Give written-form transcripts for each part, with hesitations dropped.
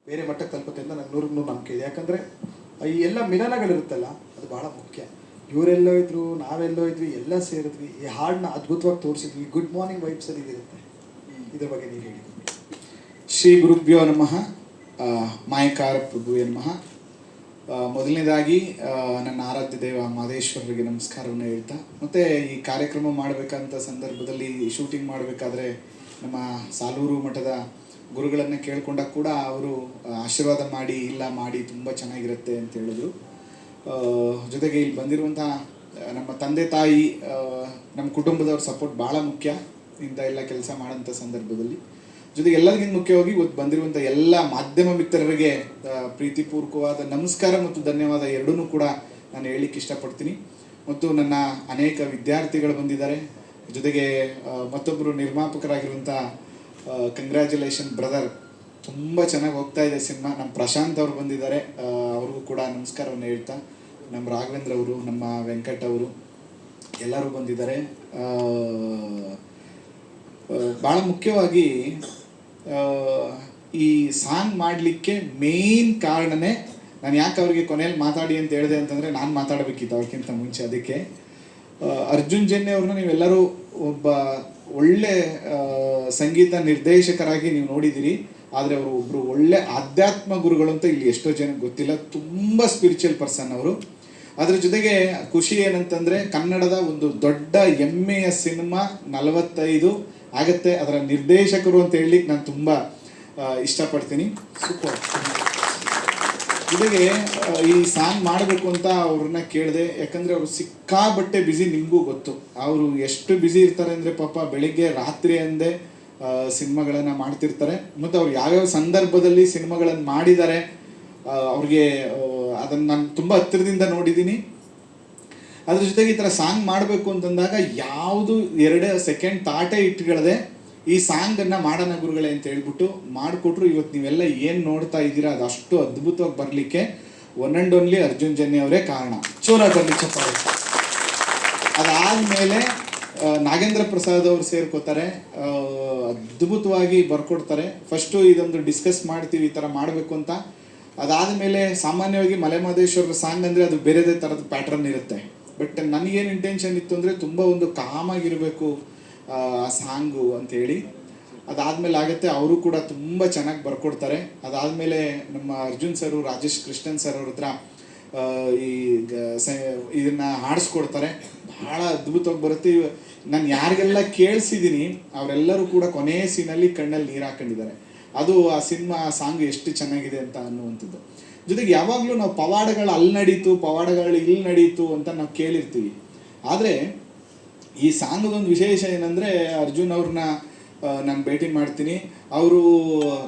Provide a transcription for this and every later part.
ಬೇರೆ ಮಟ್ಟಕ್ಕೆ ತಲುಪುತ್ತೆ ಅಂತ ನಂಗೆ 100% ನಂಬಿಕೆ ಇದೆ. ಯಾಕಂದರೆ ಈ ಎಲ್ಲ ಮಿಲನಗಳಿರುತ್ತಲ್ಲ ಅದು ಬಹಳ ಮುಖ್ಯ. ಇವರೆಲ್ಲೋ ಇದ್ರು, ನಾವೆಲ್ಲೋ ಇದ್ವಿ, ಎಲ್ಲ ಸೇರಿದ್ವಿ, ಈ ಹಾಡನ್ನ ಅದ್ಭುತವಾಗಿ ತೋರಿಸಿದ್ವಿ. ಗುಡ್ ಮಾರ್ನಿಂಗ್ ವೈಬ್ಸ್ ಅಲ್ಲಿ ಇರುತ್ತೆ. ಇದ್ರ ಬಗ್ಗೆ ನೀವು ಹೇಳಿ. ಶ್ರೀ ಗುರುಭ್ಯೋ ನಮಃ. ಮಾಯಕಾರ ಪ್ರಭುವೇ ನಮಃ. ಮೊದಲನೇದಾಗಿ ನನ್ನ ಆರಾಧ್ಯ ದೇವ ಮಾದೇಶ್ವರರಿಗೆ ನಮಸ್ಕಾರವನ್ನು ಹೇಳ್ತಾ, ಮತ್ತು ಈ ಕಾರ್ಯಕ್ರಮ ಮಾಡಬೇಕಂತ ಸಂದರ್ಭದಲ್ಲಿ ಶೂಟಿಂಗ್ ಮಾಡಬೇಕಾದ್ರೆ ನಮ್ಮ ಸಾಲೂರು ಮಠದ ಗುರುಗಳನ್ನು ಕೇಳ್ಕೊಂಡಾಗ ಕೂಡ ಅವರು ಆಶೀರ್ವಾದ ಮಾಡಿ, ಇಲ್ಲ ಮಾಡಿ ತುಂಬ ಚೆನ್ನಾಗಿರುತ್ತೆ ಅಂತ ಹೇಳಿದ್ರು. ಜೊತೆಗೆ ಇಲ್ಲಿ ಬಂದಿರುವಂಥ ನಮ್ಮ ತಂದೆ ತಾಯಿ, ನಮ್ಮ ಕುಟುಂಬದವ್ರ ಸಪೋರ್ಟ್ ಭಾಳ ಮುಖ್ಯ ಇಂಥ ಎಲ್ಲ ಕೆಲಸ ಮಾಡೋಂಥ ಸಂದರ್ಭದಲ್ಲಿ. ಜೊತೆಗೆ ಎಲ್ಲರಿಗಿಂತ ಮುಖ್ಯವಾಗಿ ಇವತ್ತು ಬಂದಿರುವಂಥ ಎಲ್ಲ ಮಾಧ್ಯಮ ಮಿತ್ರರಿಗೆ ಪ್ರೀತಿಪೂರ್ವಕವಾದ ನಮಸ್ಕಾರ ಮತ್ತು ಧನ್ಯವಾದ ಎರಡೂ ಕೂಡ ನಾನು ಹೇಳಲಿಕ್ಕೆ ಇಷ್ಟಪಡ್ತೀನಿ. ಮತ್ತು ನನ್ನ ಅನೇಕ ವಿದ್ಯಾರ್ಥಿಗಳು ಬಂದಿದ್ದಾರೆ. ಜೊತೆಗೆ ಮತ್ತೊಬ್ಬರು ನಿರ್ಮಾಪಕರಾಗಿರುವಂಥ ಕಂಗ್ರ್ಯಾಚುಲೇಷನ್ ಬ್ರದರ್, ತುಂಬ ಚೆನ್ನಾಗಿ ಹೋಗ್ತಾ ಇದೆ ಸಿನಿಮಾ. ನಮ್ಮ ಪ್ರಶಾಂತ್ ಅವರು ಬಂದಿದ್ದಾರೆ, ಅವ್ರಿಗೂ ಕೂಡ ನಮಸ್ಕಾರವನ್ನು ಹೇಳ್ತಾ, ನಮ್ಮ ರಾಘವೇಂದ್ರ ಅವರು, ನಮ್ಮ ವೆಂಕಟ್ ಅವರು ಎಲ್ಲರೂ ಬಂದಿದ್ದಾರೆ. ಭಾಳ ಮುಖ್ಯವಾಗಿ ಈ ಸಾಂಗ್ ಮಾಡಲಿಕ್ಕೆ ಮೇನ್ ಕಾರಣನೇ, ನಾನು ಯಾಕೆ ಅವ್ರಿಗೆ ಕೊನೆಯಲ್ಲಿ ಮಾತಾಡಿ ಅಂತ ಹೇಳಿದೆ ಅಂತಂದರೆ, ನಾನು ಮಾತಾಡಬೇಕಿತ್ತು ಅವ್ರಿಗಿಂತ ಮುಂಚೆ. ಅದಕ್ಕೆ ಅರ್ಜುನ್ ಜನ್ಯ ಅವ್ರನ್ನ ನೀವೆಲ್ಲರೂ ಒಬ್ಬ ಒಳ್ಳೆ ಸಂಗೀತ ನಿರ್ದೇಶಕರಾಗಿ ನೀವು ನೋಡಿದ್ದೀರಿ. ಆದರೆ ಅವರು ಒಬ್ಬರು ಒಳ್ಳೆ ಆಧ್ಯಾತ್ಮ ಗುರುಗಳು ಅಂತ ಇಲ್ಲಿ ಎಷ್ಟೋ ಜನಕ್ಕೆ ಗೊತ್ತಿಲ್ಲ. ತುಂಬ ಸ್ಪಿರಿಚುವಲ್ ಪರ್ಸನ್ ಅವರು. ಅದ್ರ ಜೊತೆಗೆ ಖುಷಿ ಏನಂತಂದರೆ, ಕನ್ನಡದ ಒಂದು ದೊಡ್ಡ ಹೆಮ್ಮೆಯ ಸಿನಿಮಾ 45 ಆಗುತ್ತೆ, ಅದರ ನಿರ್ದೇಶಕರು ಅಂತ ಹೇಳಲಿಕ್ಕೆ ನಾನು ತುಂಬ ಇಷ್ಟಪಡ್ತೀನಿ. ಸೂಪರ್. ಜೊತೆಗೆ ಈ ಸಾಂಗ್ ಮಾಡಬೇಕು ಅಂತ ಅವ್ರನ್ನ ಕೇಳಿದೆ. ಯಾಕಂದರೆ ಅವರು ಸಿಕ್ಕಾಬಟ್ಟೆ ಬ್ಯುಸಿ, ನಿಮಗೂ ಗೊತ್ತು ಅವರು ಎಷ್ಟು ಬ್ಯುಸಿ ಇರ್ತಾರೆ ಅಂದರೆ, ಪಾಪ ಬೆಳಿಗ್ಗೆ ರಾತ್ರಿ ಅಂದೇ ಸಿನಿಮಾಗಳನ್ನು ಮಾಡ್ತಿರ್ತಾರೆ. ಮತ್ತು ಅವ್ರು ಯಾವ್ಯಾವ ಸಂದರ್ಭದಲ್ಲಿ ಸಿನಿಮಾಗಳನ್ನು ಮಾಡಿದ್ದಾರೆ ಅವ್ರಿಗೆ ಅದನ್ನು ನಾನು ತುಂಬ ಹತ್ತಿರದಿಂದ ನೋಡಿದ್ದೀನಿ. ಅದ್ರ ಜೊತೆಗೆ ಈ ಥರ ಸಾಂಗ್ ಮಾಡಬೇಕು ಅಂತಂದಾಗ ಯಾವುದು 2 ಸೆಕೆಂಡ್ ತಾಟೇ ಇಟ್ಕೊಳ್ಳದೆ ಈ ಸಾಂಗನ್ನು ಮಾಡೋಣ ಗುರುಗಳೇ ಅಂತ ಹೇಳ್ಬಿಟ್ಟು ಮಾಡಿಕೊಟ್ರು. ಇವತ್ತು ನೀವೆಲ್ಲ ಏನು ನೋಡ್ತಾ ಇದ್ದೀರಾ ಅದು ಅಷ್ಟು ಅದ್ಭುತವಾಗಿ ಬರಲಿಕ್ಕೆ one and only Arjun Janya ಅವರೇ ಕಾರಣ. ಚೋರ ಬರಲಿ ಚಪ್ಪಾಳೆ. ಅದಾದಮೇಲೆ ನಾಗೇಂದ್ರ ಪ್ರಸಾದ್ ಅವರು ಸೇರ್ಕೋತಾರೆ, ಅದ್ಭುತವಾಗಿ ಬರ್ಕೊಡ್ತಾರೆ. ಫಸ್ಟು ಇದೊಂದು ಡಿಸ್ಕಸ್ ಮಾಡ್ತೀವಿ ಈ ಥರ ಮಾಡಬೇಕು ಅಂತ. ಅದಾದಮೇಲೆ ಸಾಮಾನ್ಯವಾಗಿ ಮಲೆಮಹದೇಶ್ವರರ ಸಾಂಗ್ ಅಂದರೆ ಅದು ಬೇರೆದೇ ಥರದ ಪ್ಯಾಟ್ರನ್ ಇರುತ್ತೆ. ಬಟ್ ನನಗೇನು ಇಂಟೆನ್ಷನ್ ಇತ್ತು ಅಂದರೆ, ತುಂಬ ಒಂದು ಕಾಮಾಗಿರಬೇಕು ಆ ಸಾಂಗು ಅಂಥೇಳಿ. ಅದಾದಮೇಲೆ ಆಗುತ್ತೆ, ಅವರು ಕೂಡ ತುಂಬ ಚೆನ್ನಾಗಿ ಬರ್ಕೊಡ್ತಾರೆ. ಅದಾದಮೇಲೆ ನಮ್ಮ ಅರ್ಜುನ್ ಸರು, ರಾಜೇಶ್ ಕೃಷ್ಣನ್ ಸರ್ ಅವ್ರ ಹತ್ರ ಇದನ್ನು ಹಾಡಿಸ್ಕೊಡ್ತಾರೆ. ಭಾಳ ಅದ್ಭುತವಾಗಿ ಬರುತ್ತೆ. ನಾನು ಯಾರಿಗೆಲ್ಲ ಕೇಳಿಸಿದ್ದೀನಿ ಅವರೆಲ್ಲರೂ ಕೂಡ ಕೊನೆಯ ಸೀನಲ್ಲಿ ಕಣ್ಣಲ್ಲಿ ನೀರು ಹಾಕೊಂಡಿದ್ದಾರೆ. ಅದು ಆ ಸಿನಿಮಾ ಸಾಂಗ್ ಎಷ್ಟು ಚೆನ್ನಾಗಿದೆ ಅಂತ ಅನ್ನುವಂಥದ್ದು. ಜೊತೆಗೆ ಯಾವಾಗಲೂ ನಾವು ಪವಾಡಗಳು ಅಲ್ಲಿ ನಡೀತು, ಪವಾಡಗಳು ಇಲ್ಲಿ ನಡೀತು ಅಂತ ನಾವು ಕೇಳಿರ್ತೀವಿ. ಆದರೆ ಈ ಸಾಂಗದೊಂದು ವಿಶೇಷ ಏನಂದರೆ, ಅರ್ಜುನ್ ಅವ್ರನ್ನ ನಾನು ಭೇಟಿ ಮಾಡ್ತೀನಿ. ಅವರು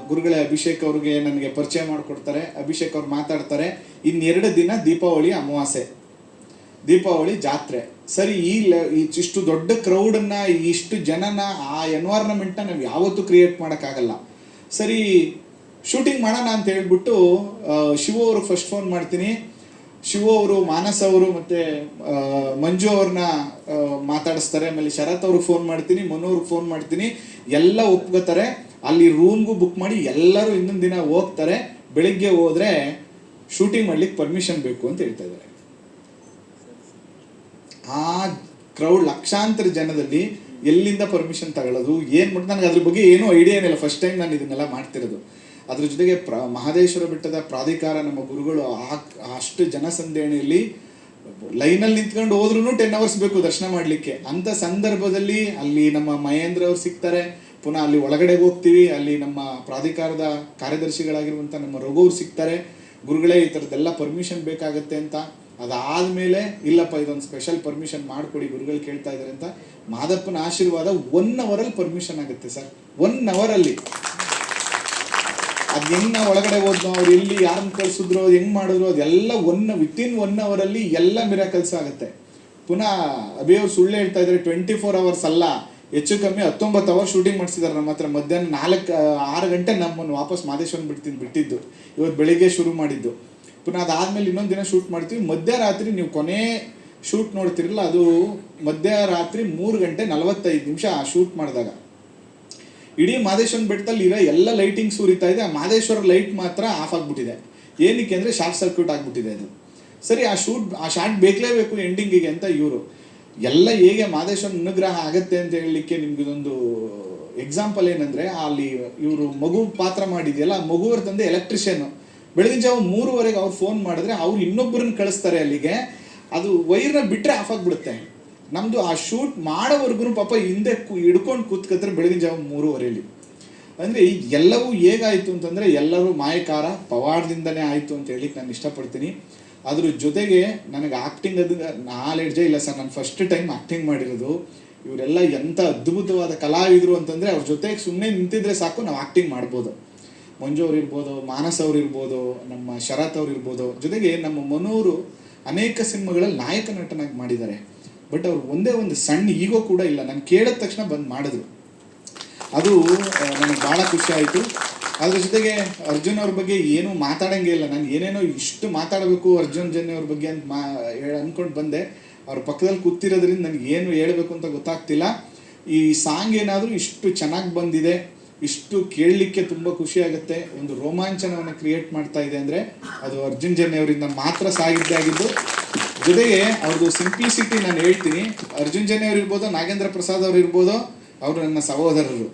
ಗುರುಗಳ ಅಭಿಷೇಕ್ ಅವ್ರಿಗೆ ನನಗೆ ಪರಿಚಯ ಮಾಡಿಕೊಡ್ತಾರೆ. ಅಭಿಷೇಕ್ ಅವ್ರು ಮಾತಾಡ್ತಾರೆ, ಇನ್ನು2 ದಿನ ದೀಪಾವಳಿ ಅಮಾವಾಸ್ಯೆ, ದೀಪಾವಳಿ ಜಾತ್ರೆ. ಸರಿ, ಇಷ್ಟು ದೊಡ್ಡ ಕ್ರೌಡನ್ನು, ಇಷ್ಟು ಜನನ, ಆ ಎನ್ವೈರ್ನಮೆಂಟ್ನ ನಾವು ಯಾವತ್ತೂ ಕ್ರಿಯೇಟ್ ಮಾಡೋಕ್ಕಾಗಲ್ಲ. ಸರಿ, ಶೂಟಿಂಗ್ ಮಾಡೋಣ ಅಂತ ಹೇಳ್ಬಿಟ್ಟು ಶಿವ ಅವ್ರಿಗೆ ಫಸ್ಟ್ ಫೋನ್ ಮಾಡ್ತೀನಿ. ಶಿವ ಅವರು, ಮಾನಸ್ ಅವರು ಮತ್ತು ಮಂಜು ಅವ್ರನ್ನ ಮಾತಾಡಿಸ್ತಾರೆ. ಆಮೇಲೆ ಶರತ್ ಅವ್ರಿಗೆ ಫೋನ್ ಮಾಡ್ತೀನಿ, ಮನು ಅವ್ರಿಗೆ ಫೋನ್ ಮಾಡ್ತೀನಿ. ಎಲ್ಲ ಒಪ್ಕೋತಾರೆ. ಅಲ್ಲಿ ರೂಮ್ಗೂ ಬುಕ್ ಮಾಡಿ ಎಲ್ಲರೂ ಇನ್ನೊಂದು ದಿನ ಹೋಗ್ತಾರೆ. ಬೆಳಿಗ್ಗೆ ಹೋದರೆ ಶೂಟಿಂಗ್ ಮಾಡ್ಲಿಕ್ಕೆ ಪರ್ಮಿಷನ್ ಬೇಕು ಅಂತ ಹೇಳ್ತಾ ಇದ್ದಾರೆ. ಆ ಕ್ರೌಡ್ ಲಕ್ಷಾಂತರ ಜನದಲ್ಲಿ ಎಲ್ಲಿಂದ ಪರ್ಮಿಷನ್ ತಗೊಳ್ಳೋದು, ಏನು ಮಾಡಿ, ನನಗೆ ಅದ್ರ ಬಗ್ಗೆ ಏನೂ ಐಡಿಯಾ ಏನಿಲ್ಲ. ಫಸ್ಟ್ ಟೈಮ್ ನಾನು ಇದನ್ನೆಲ್ಲ ಮಾಡ್ತಿರೋದು. ಅದ್ರ ಜೊತೆಗೆ ಮಹದೇಶ್ವರ ಬೆಟ್ಟದ ಪ್ರಾಧಿಕಾರ, ನಮ್ಮ ಗುರುಗಳು ಅಷ್ಟು ಜನಸಂದಣಿಯಲ್ಲಿ ಲೈನಲ್ಲಿ ನಿಂತ್ಕೊಂಡು ಹೋದ್ರೂ 10 hours ಬೇಕು ದರ್ಶನ ಮಾಡಲಿಕ್ಕೆ. ಅಂಥ ಸಂದರ್ಭದಲ್ಲಿ ಅಲ್ಲಿ ನಮ್ಮ ಮಹೇಂದ್ರ ಅವ್ರು ಸಿಗ್ತಾರೆ. ಪುನಃ ಅಲ್ಲಿ ಒಳಗಡೆ ಹೋಗ್ತೀವಿ. ಅಲ್ಲಿ ನಮ್ಮ ಪ್ರಾಧಿಕಾರದ ಕಾರ್ಯದರ್ಶಿಗಳಾಗಿರುವಂಥ ನಮ್ಮ ರಘುವ್ರು ಸಿಗ್ತಾರೆ. ಗುರುಗಳೇ, ಈ ಥರದ್ದೆಲ್ಲ ಪರ್ಮಿಷನ್ ಬೇಕಾಗತ್ತೆ ಅಂತ. ಅದಾದಮೇಲೆ ಇಲ್ಲಪ್ಪ, ಇದೊಂದು ಸ್ಪೆಷಲ್ ಪರ್ಮಿಷನ್ ಮಾಡಿಕೊಡಿ, ಗುರುಗಳು ಕೇಳ್ತಾ ಇದ್ದಾರೆ ಅಂತ. ಮಾದಪ್ಪನ ಆಶೀರ್ವಾದ 1 hour ಪರ್ಮಿಷನ್ ಆಗುತ್ತೆ ಸರ್. 1 hour. ಅದು ಹೆಂಗೆ ನಾವು ಒಳಗಡೆ ಹೋದ್ನೋ, ಅವ್ರು ಇಲ್ಲಿ ಯಾರನ್ನು ಕಳಿಸಿದ್ರು, ಹೆಂಗೆ ಮಾಡಿದ್ರು, ಅದೆಲ್ಲ ವಿತಿನ್ 1 hour ಎಲ್ಲ ಮಿರಾಕಲ್ಸ್ ಆಗುತ್ತೆ. ಪುನಃ ಅಭಿಯವ್ರು ಸುಳ್ಳು ಹೇಳ್ತಾ ಇದ್ದಾರೆ, 24 hours ಅಲ್ಲ, ಹೆಚ್ಚು ಕಮ್ಮಿ 19 hours ಶೂಟಿಂಗ್ ಮಾಡಿಸಿದ್ದಾರೆ ನಮ್ಮ ಹತ್ರ. ಮಧ್ಯಾಹ್ನ 6 ಗಂಟೆ ನಮ್ಮನ್ನು ವಾಪಸ್ ಮಾದೇಶ್ವರನ ಬಿಟ್ಟಿದ್ದು. ಇವತ್ತು ಬೆಳಿಗ್ಗೆ ಶುರು ಮಾಡಿದ್ದು. ಪುನಃ ಅದಾದಮೇಲೆ ಇನ್ನೊಂದು ದಿನ ಶೂಟ್ ಮಾಡ್ತೀವಿ. ಮಧ್ಯರಾತ್ರಿ ನೀವು ಕೊನೆ ಶೂಟ್ ನೋಡ್ತಿರಲ್ಲ, ಅದು ಮಧ್ಯರಾತ್ರಿ 3 ಗಂಟೆ 45 ನಿಮಿಷ ಶೂಟ್ ಮಾಡಿದಾಗ ಇಡೀ ಮಾದೇಶ್ವರ ಬೆಟ್ಟದಲ್ಲಿ ಇರೋ ಎಲ್ಲ ಲೈಟಿಂಗ್ಸ್ ಉರಿತಾ ಇದೆ, ಆ ಮಾದೇಶ್ವರ ಲೈಟ್ ಮಾತ್ರ ಆಫ್ ಆಗಿಬಿಟ್ಟಿದೆ. ಏನಕ್ಕೆ ಅಂದರೆ ಶಾರ್ಟ್ ಸರ್ಕ್ಯೂಟ್ ಆಗಿಬಿಟ್ಟಿದೆ ಅದು. ಸರಿ, ಆ ಶಾರ್ಟ್ ಬೇಕಲೇಬೇಕು ಎಂಡಿಂಗಿಗೆ ಅಂತ ಇವರು ಎಲ್ಲ ಹೇಗೆ ಮಾದೇಶ್ವರ ಅನುಗ್ರಹ ಆಗತ್ತೆ ಅಂತ ಹೇಳಲಿಕ್ಕೆ ನಿಮ್ಗಿದೊಂದು ಎಕ್ಸಾಂಪಲ್ ಏನಂದರೆ, ಅಲ್ಲಿ ಇವರು ಮಗು ಪಾತ್ರ ಮಾಡಿದೆಯಲ್ಲ, ಆ ಮಗುವರ ತಂದೆ ಎಲೆಕ್ಟ್ರಿಷಿಯನ್. ಬೆಳಗಿನ ಜಾವ 3:15 ಅವ್ರು ಫೋನ್ ಮಾಡಿದ್ರೆ ಅವ್ರು ಇನ್ನೊಬ್ಬರನ್ನ ಕಳಿಸ್ತಾರೆ ಅಲ್ಲಿಗೆ, ಅದು ವೈರ್ನ ಬಿಟ್ಟರೆ ಆಫ್ ಆಗಿಬಿಡುತ್ತೆ. ನಮ್ಮದು ಆ ಶೂಟ್ ಮಾಡೋವರೆಗೂ ಪಾಪ ಹಿಂದೆ ಹಿಡ್ಕೊಂಡು ಕೂತ್ಕತ್ತಾರೆ ಬೆಳಗಿನ ಜಾವ 3:15. ಅಂದರೆ ಎಲ್ಲವೂ ಹೇಗಾಯಿತು ಅಂತಂದರೆ ಎಲ್ಲರೂ ಮಾಯಕಾರ ಪವಾಡದಿಂದನೇ ಆಯಿತು ಅಂತ ಹೇಳಿ ನಾನು ಇಷ್ಟಪಡ್ತೀನಿ. ಅದ್ರ ಜೊತೆಗೆ ನನಗೆ ಆ್ಯಕ್ಟಿಂಗ್ ಅದು ನಾಲೆಡ್ಜೇ ಇಲ್ಲ ಸರ್. ನಾನು ಫಸ್ಟ್ ಟೈಮ್ ಆ್ಯಕ್ಟಿಂಗ್ ಮಾಡಿರೋದು. ಇವರೆಲ್ಲ ಎಂಥ ಅದ್ಭುತವಾದ ಕಲಾವಿದರು ಅಂತಂದರೆ ಅವ್ರ ಜೊತೆಗೆ ಸುಮ್ಮನೆ ನಿಂತಿದ್ರೆ ಸಾಕು, ನಾವು ಆ್ಯಕ್ಟಿಂಗ್ ಮಾಡ್ಬೋದು. ಮಂಜು ಅವ್ರು ಇರ್ಬೋದು, ಮಾನಸ್ ಅವ್ರು ಇರ್ಬೋದು, ನಮ್ಮ ಶರತ್ ಅವ್ರು ಇರ್ಬೋದು, ಜೊತೆಗೆ ನಮ್ಮ ಮನೋರು ಅನೇಕ ಸಿನಿಮಾಗಳಲ್ಲಿ ನಾಯಕ ನಟನಾಗಿ ಮಾಡಿದ್ದಾರೆ. ಬಟ್ ಅವ್ರು ಒಂದೇ ಒಂದು ಸಣ್ಣ ಈಗೋ ಕೂಡ ಇಲ್ಲ. ನಾನು ಕೇಳಿದ ತಕ್ಷಣ ಬಂದು ಮಾಡಿದ್ರು, ಅದು ನನಗೆ ಭಾಳ ಖುಷಿ ಆಯಿತು. ಅದ್ರ ಜೊತೆಗೆ ಅರ್ಜುನ್ ಅವ್ರ ಬಗ್ಗೆ ಏನೂ ಮಾತಾಡೋಂಗೇ ಇಲ್ಲ. ನಾನು ಏನೇನೋ ಇಷ್ಟು ಮಾತಾಡಬೇಕು ಅರ್ಜುನ್ ಜನ್ಯ ಅವ್ರ ಬಗ್ಗೆ ಅಂತ ಅಂದ್ಕೊಂಡು ಬಂದೆ. ಅವ್ರ ಪಕ್ಕದಲ್ಲಿ ಕೂತಿರೋದ್ರಿಂದ ನನಗೆ ಏನು ಹೇಳಬೇಕು ಅಂತ ಗೊತ್ತಾಗ್ತಿಲ್ಲ. ಈ ಸಾಂಗ್ ಏನಾದರೂ ಇಷ್ಟು ಚೆನ್ನಾಗಿ ಬಂದಿದೆ, ಇಷ್ಟು ಕೇಳಲಿಕ್ಕೆ ತುಂಬ ಖುಷಿ ಆಗುತ್ತೆ, ಒಂದು ರೋಮಾಂಚನವನ್ನು ಕ್ರಿಯೇಟ್ ಮಾಡ್ತಾ ಇದೆ ಅಂದರೆ ಅದು ಅರ್ಜುನ್ ಜನ್ಯ ಅವರಿಂದ ಮಾತ್ರ ಸಾಗಿದ್ದೇ ಆಗಿದ್ದು. ಜೊತೆಗೆ ಅವ್ರದ್ದು ಸಿಂಪ್ಲಿಸಿಟಿ ನಾನು ಹೇಳ್ತೀನಿ. ಅರ್ಜುನ್ ಜನ್ಯ ಅವ್ರು ಇರ್ಬೋದು, ನಾಗೇಂದ್ರ ಪ್ರಸಾದ್ ಅವ್ರು ಇರ್ಬೋದು, ಅವರು ನನ್ನ ಸಹೋದರರು.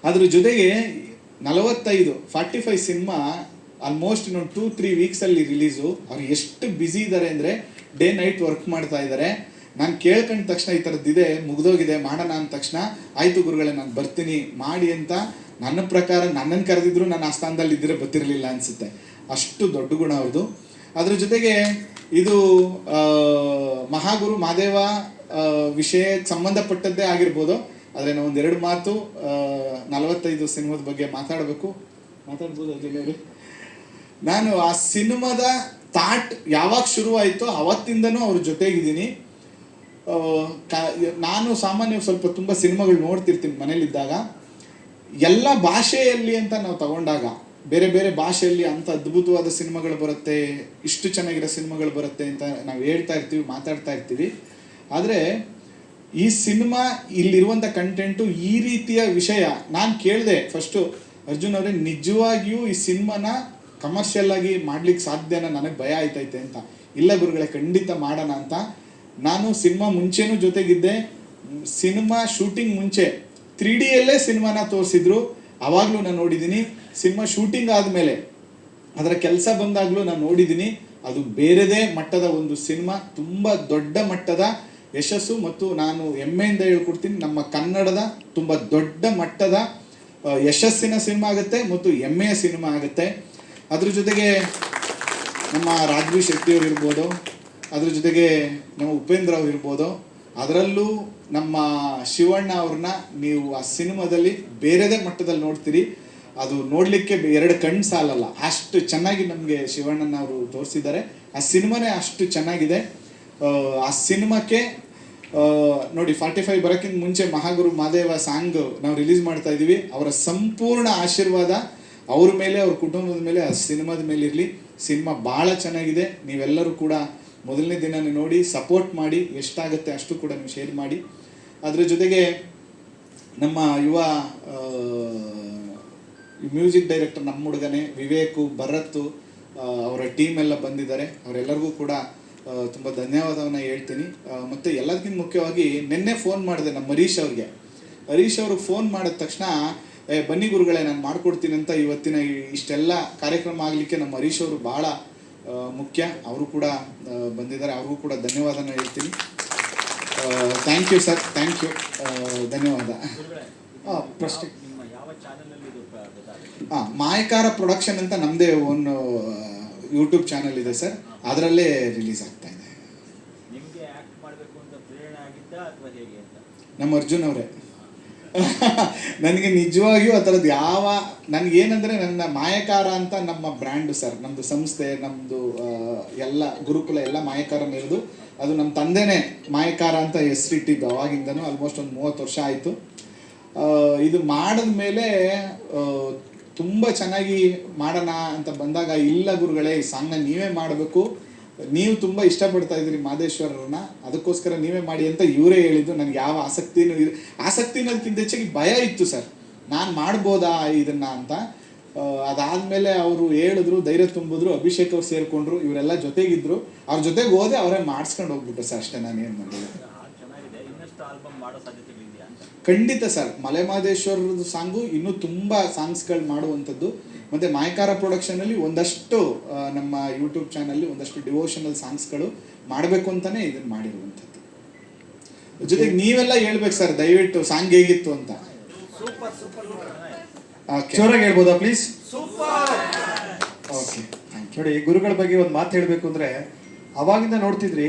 ಅದ್ರ ಜೊತೆಗೆ 45 ಸಿನಿಮಾ ಆಲ್ಮೋಸ್ಟ್ ಇನ್ನೊಂದು 2-3 ವೀಕ್ಸಲ್ಲಿ ರಿಲೀಸು. ಅವ್ರು ಎಷ್ಟು ಬ್ಯುಸಿ ಇದ್ದಾರೆ ಅಂದರೆ ಡೇ ನೈಟ್ ವರ್ಕ್ ಮಾಡ್ತಾ ಇದ್ದಾರೆ. ನಾನು ಕೇಳ್ಕೊಂಡ ತಕ್ಷಣ ಈ ಥರದ್ದಿದೆ, ಮುಗ್ದೋಗಿದೆ, ಮಾಡೋಣ ಅಂದ ತಕ್ಷಣ ಆಯಿತು ಗುರುಗಳೇ ನಾನು ಬರ್ತೀನಿ ಮಾಡಿ ಅಂತ. ನನ್ನ ಪ್ರಕಾರ ನನ್ನನ್ನು ಕರೆದಿದ್ರು ನಾನು ಆ ಸ್ಥಾನದಲ್ಲಿ ಇದ್ದರೆ ಗೊತ್ತಿರಲಿಲ್ಲ ಅನಿಸುತ್ತೆ, ಅಷ್ಟು ದೊಡ್ಡ ಗುಣ ಅವ್ರದ್ದು. ಅದ್ರ ಜೊತೆಗೆ ಇದು ಮಹಾಗುರು ಮಹಾದೇವ ವಿಷಯಕ್ಕೆ ಸಂಬಂಧಪಟ್ಟದ್ದೇ ಆಗಿರ್ಬೋದು. ಆದರೆ ನಾವು ಒಂದೆರಡು ಮಾತು 45 ಸಿನಿಮಾದ ಬಗ್ಗೆ ಮಾತಾಡ್ಬೋದು ಅರ್ಜುನ್. ನಾನು ಆ ಸಿನಿಮಾದ ಥಾಟ್ ಯಾವಾಗ ಶುರುವಾಯಿತೋ ಅವತ್ತಿಂದನೂ ಅವ್ರ ಜೊತೆಗಿದ್ದೀನಿ. ನಾನು ಸಾಮಾನ್ಯವಾಗಿ ಸ್ವಲ್ಪ ತುಂಬ ಸಿನಿಮಾಗಳು ನೋಡ್ತಿರ್ತೀನಿ ಮನೇಲಿದ್ದಾಗ. ಎಲ್ಲ ಭಾಷೆಯಲ್ಲಿ ಅಂತ ನಾವು ತಗೊಂಡಾಗ ಬೇರೆ ಬೇರೆ ಭಾಷೆಯಲ್ಲಿ ಅಂಥ ಅದ್ಭುತವಾದ ಸಿನಿಮಾಗಳು ಬರುತ್ತೆ, ಇಷ್ಟು ಚೆನ್ನಾಗಿರೋ ಸಿನಿಮಾಗಳು ಬರುತ್ತೆ ಅಂತ ನಾವು ಹೇಳ್ತಾ ಇರ್ತೀವಿ, ಮಾತಾಡ್ತಾ ಇರ್ತೀವಿ. ಆದರೆ ಈ ಸಿನಿಮಾ ಇಲ್ಲಿರುವಂಥ ಕಂಟೆಂಟು ಈ ರೀತಿಯ ವಿಷಯ ನಾನು ಕೇಳಿದೆ ಫಸ್ಟು, ಅರ್ಜುನ್ ಅವರೇ ನಿಜವಾಗಿಯೂ ಈ ಸಿನಿಮಾನ ಕಮರ್ಷಿಯಲ್ ಆಗಿ ಮಾಡ್ಲಿಕ್ಕೆ ಸಾಧ್ಯನ? ನನಗೆ ಭಯ ಆಯ್ತೈತೆ ಅಂತ. ಇಲ್ಲ ಗುರುಗಳೇ ಖಂಡಿತ ಮಾಡೋಣ ಅಂತ. ನಾನು ಸಿನಿಮಾ ಮುಂಚೆನೂ ಜೊತೆಗಿದ್ದೆ. ಸಿನಿಮಾ ಶೂಟಿಂಗ್ ಮುಂಚೆ 3Dಯಲ್ಲೇ ಸಿನಿಮಾನ ತೋರಿಸಿದ್ರು, ಆವಾಗಲೂ ನಾನು ನೋಡಿದ್ದೀನಿ. ಸಿನಿಮಾ ಶೂಟಿಂಗ್ ಆದಮೇಲೆ ಅದರ ಕೆಲಸ ಬಂದಾಗಲೂ ನಾನು ನೋಡಿದ್ದೀನಿ. ಅದು ಬೇರೆದೇ ಮಟ್ಟದ ಒಂದು ಸಿನಿಮಾ, ತುಂಬ ದೊಡ್ಡ ಮಟ್ಟದ ಯಶಸ್ಸು. ಮತ್ತು ನಾನು ಹೆಮ್ಮೆಯಿಂದ ಹೇಳ್ಕೊಡ್ತೀನಿ, ನಮ್ಮ ಕನ್ನಡದ ತುಂಬ ದೊಡ್ಡ ಮಟ್ಟದ ಯಶಸ್ಸಿನ ಸಿನಿಮಾ ಆಗುತ್ತೆ ಮತ್ತು ಹೆಮ್ಮೆಯ ಸಿನಿಮಾ ಆಗುತ್ತೆ. ಅದ್ರ ಜೊತೆಗೆ ನಮ್ಮ ರಾಜ್ವಿ ಶೆಟ್ಟಿಯವ್ರು ಇರ್ಬೋದು, ಅದ್ರ ಜೊತೆಗೆ ನಮ್ಮ ಉಪೇಂದ್ರ ಅವ್ರು ಇರ್ಬೋದು, ಅದರಲ್ಲೂ ನಮ್ಮ ಶಿವಣ್ಣ ಅವ್ರನ್ನ ನೀವು ಆ ಸಿನಿಮಾದಲ್ಲಿ ಬೇರೆದೇ ಮಟ್ಟದಲ್ಲಿ ನೋಡ್ತೀರಿ. ಅದು ನೋಡಲಿಕ್ಕೆ 2 ಕಣ್ಣು ಸಾಲಲ್ಲ, ಅಷ್ಟು ಚೆನ್ನಾಗಿ ನಮಗೆ ಶಿವಣ್ಣನ ಅವರು ತೋರಿಸಿದ್ದಾರೆ. ಆ ಸಿನಿಮಾನೇ ಅಷ್ಟು ಚೆನ್ನಾಗಿದೆ. ಆ ಸಿನಿಮಾಕ್ಕೆ ನೋಡಿ 45 ಬರೋಕ್ಕಿಂತ ಮುಂಚೆ ಮಹಾಗುರು ಮಹಾದೇವ ಸಾಂಗ್ ನಾವು ರಿಲೀಸ್ ಮಾಡ್ತಾ ಇದ್ದೀವಿ. ಅವರ ಸಂಪೂರ್ಣ ಆಶೀರ್ವಾದ ಅವ್ರ ಮೇಲೆ, ಅವ್ರ ಕುಟುಂಬದ ಮೇಲೆ, ಆ ಸಿನಿಮಾದ ಮೇಲೆ ಇರಲಿ. ಸಿನಿಮಾ ಭಾಳ ಚೆನ್ನಾಗಿದೆ. ನೀವೆಲ್ಲರೂ ಕೂಡ ಮೊದಲನೇ ದಿನನೇ ನೋಡಿ ಸಪೋರ್ಟ್ ಮಾಡಿ, ಎಷ್ಟಾಗುತ್ತೆ ಅಷ್ಟು ಕೂಡ ನೀವು ಶೇರ್ ಮಾಡಿ. ಅದರ ಜೊತೆಗೆ ನಮ್ಮ ಯುವ ಮ್ಯೂಸಿಕ್ ಡೈರೆಕ್ಟರ್ ನಮ್ಮ ಹುಡುಗನೇ ವಿವೇಕು, ಭರತ್, ಅವರ ಟೀಮ್ ಎಲ್ಲ ಬಂದಿದ್ದಾರೆ. ಅವರೆಲ್ಲರಿಗೂ ಕೂಡ ತುಂಬ ಧನ್ಯವಾದವನ್ನು ಹೇಳ್ತೀನಿ. ಮತ್ತು ಎಲ್ಲದಕ್ಕಿಂತ ಮುಖ್ಯವಾಗಿ ನಿನ್ನೆ ಫೋನ್ ಮಾಡಿದೆ ನಮ್ಮ ಹರೀಶ್ ಅವ್ರಿಗೆ ಫೋನ್ ಮಾಡಿದ ತಕ್ಷಣ ಬನ್ನಿ ಗುರುಗಳೇ ನಾನು ಮಾಡಿಕೊಡ್ತೀನಿ ಅಂತ. ಇವತ್ತಿನ ಇಷ್ಟೆಲ್ಲ ಕಾರ್ಯಕ್ರಮ ಆಗಲಿಕ್ಕೆ ನಮ್ಮ ಹರೀಶ್ ಅವರು ಭಾಳ ಮುಖ್ಯ. ಅವರು ಕೂಡ ಬಂದಿದ್ದಾರೆ, ಅವ್ರಿಗೂ ಕೂಡ ಧನ್ಯವಾದನ ಹೇಳ್ತೀನಿ. Thank you sir, thank you, ಧನ್ಯವಾದ. ಪ್ರಶ್ನೆ ಮಾಯಕಾರ ಪ್ರೊಡಕ್ಷನ್ ಅಂತ ನಮ್ಮದೇ ಒಂದು ಯೂಟ್ಯೂಬ್ ಚಾನಲ್ ಇದೆ ಸರ್, ಅದರಲ್ಲೇ ರಿಲೀಸ್ ಆಗ್ತಾ ಇದೆ. ನಮ್ಮ ಅರ್ಜುನ್ ಅವರೇ ನನಗೆ ನಿಜವಾಗಿಯೂ ಆ ಥರದ್ದು ನನಗೇನಂದರೆ ನನ್ನ ಮಾಯಕಾರ ಅಂತ ನಮ್ಮ ಬ್ರ್ಯಾಂಡು ಸರ್, ನಮ್ಮದು ಸಂಸ್ಥೆ, ನಮ್ಮದು ಎಲ್ಲ ಗುರುಕುಲ ಎಲ್ಲ ಮಾಯಕಾರ ಇರೋದು. ಅದು ನಮ್ಮ ತಂದೆನೇ ಮಾಯಕಾರ ಅಂತ ಹೆಸರಿಟ್ಟಿದ್ದು ಅವಾಗಿಂದನೂ. ಆಲ್ಮೋಸ್ಟ್ ಒಂದು 30 ವರ್ಷ ಆಯಿತು. ಇದು ಮಾಡಿದ ಮೇಲೆ ತುಂಬ ಚೆನ್ನಾಗಿ ಮಾಡೋಣ ಅಂತ ಬಂದಾಗ, ಇಲ್ಲ ಗುರುಗಳೇ ಈ ಸಾಂಗ್ನ ನೀವೇ ಮಾಡಬೇಕು, ನೀವು ತುಂಬ ಇಷ್ಟಪಡ್ತಾ ಇದ್ದೀರಿ ಮಾದೇಶ್ವರರನ್ನ, ಅದಕ್ಕೋಸ್ಕರ ನೀವೇ ಮಾಡಿ ಅಂತ ಇವರೇ ಹೇಳಿದ್ದು. ನನಗೆ ಯಾವ ಆಸಕ್ತಿ ಅನ್ನೋದಕ್ಕಿಂತ ಹೆಚ್ಚಾಗಿ ಭಯ ಇತ್ತು ಸರ್. ನಾನು ಮಾಡ್ಬೋದಾ ಇದನ್ನ ಅಂತ. ಅದಾದ್ಮೇಲೆ ಅವರು ಹೇಳಿದ್ರು, ಧೈರ್ಯ ತುಂಬಿದ್ರು, ಅಭಿಷೇಕ್ ಅವ್ರು ಸೇರ್ಕೊಂಡ್ರು, ಇವರೆಲ್ಲ ಜೊತೆಗಿದ್ರು. ಅವ್ರ ಜೊತೆಗೆ ಹೋದೆ, ಅವರೇ ಮಾಡಿಸ್ಕೊಂಡು ಹೋಗ್ಬಿಟ್ರು ಸರ್, ಅಷ್ಟೇ. ನಾನು ಏನು ಮಾಡಿಲ್ಲ. ಖಂಡಿತ ಸರ್, ಮಲೆಮಹದೇಶ್ವರದ ಸಾಂಗು ಇನ್ನೂ ತುಂಬ ಸಾಂಗ್ಸ್ಗಳು ಮಾಡುವಂಥದ್ದು. ಮತ್ತು ಮಾಯಕಾರ ಪ್ರೊಡಕ್ಷನಲ್ಲಿ ಒಂದಷ್ಟು ನಮ್ಮ ಯೂಟ್ಯೂಬ್ ಚಾನಲ್ಲಿ ಒಂದಷ್ಟು ಡಿವೋಷನಲ್ ಸಾಂಗ್ಸ್ಗಳು ಮಾಡಬೇಕು ಅಂತಲೇ ಇದನ್ನು ಮಾಡಿರುವಂಥದ್ದು. ಜೊತೆಗೆ ನೀವೆಲ್ಲ ಹೇಳ್ಬೇಕು ಸರ್, ದಯವಿಟ್ಟು ಸಾಂಗ್ ಹೇಗಿತ್ತು ಅಂತ. ಜೋರಾಗಿ ಹೇಳ್ಬೋದಾ ಪ್ಲೀಸ್? ಓಕೆ, ನೋಡಿ, ಗುರುಗಳ ಬಗ್ಗೆ ಒಂದು ಮಾತು ಹೇಳಬೇಕು ಅಂದರೆ, ಅವಾಗಿಂದ ನೋಡ್ತಿದ್ರಿ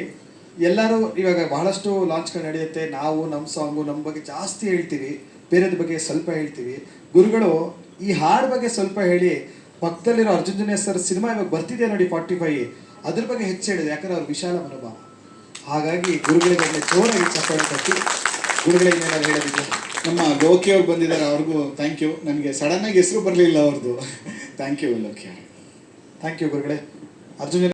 ಎಲ್ಲರೂ. ಇವಾಗ ಬಹಳಷ್ಟು ಲಾಂಚ್ಗಳು ನಡೆಯುತ್ತೆ, ನಾವು ನಮ್ಮ ಸಾಂಗು ನಮ್ಮ ಬಗ್ಗೆ ಜಾಸ್ತಿ ಹೇಳ್ತೀವಿ, ಬೇರೆದ ಬಗ್ಗೆ ಸ್ವಲ್ಪ ಹೇಳ್ತೀವಿ. ಗುರುಗಳು ಈ ಹಾಡು ಬಗ್ಗೆ ಸ್ವಲ್ಪ ಹೇಳಿ, ಪಕ್ಕದಲ್ಲಿರೋ ಅರ್ಜುನ್ ಜನ್ಯ ಸರ್ ಸಿನಿಮಾ ಇವಾಗ ಬರ್ತಿದೆ ನೋಡಿ 45, ಅದ್ರ ಬಗ್ಗೆ ಹೆಚ್ಚು ಹೇಳಿದೆ. ಯಾಕಂದ್ರೆ ಅವ್ರ ವಿಶಾಲ ಮನೋಭಾವ. ಹಾಗಾಗಿ ಗುರುಗಳಿಗೆ ಜೋರಾಗಿ ಚಪ್ಪಾಳೆ ತಟ್ಟಿ. ಗುರುಗಳಿಗೆ ಏನಾದ್ರು ಹೇಳೋದಿದೆ? ನಮ್ಮ ಲೋಕಿ ಅವ್ರು ಬಂದಿದ್ದಾರೆ, ಅವ್ರಿಗೂ ಥ್ಯಾಂಕ್ ಯು. ನನಗೆ ಸಡನ್ನಾಗಿ ಹೆಸರು ಬರಲಿಲ್ಲ ಅವ್ರದ್ದು. Thank you Loki. Thank you ಗುರುಗಳೇ. ಅರ್ಜುನ್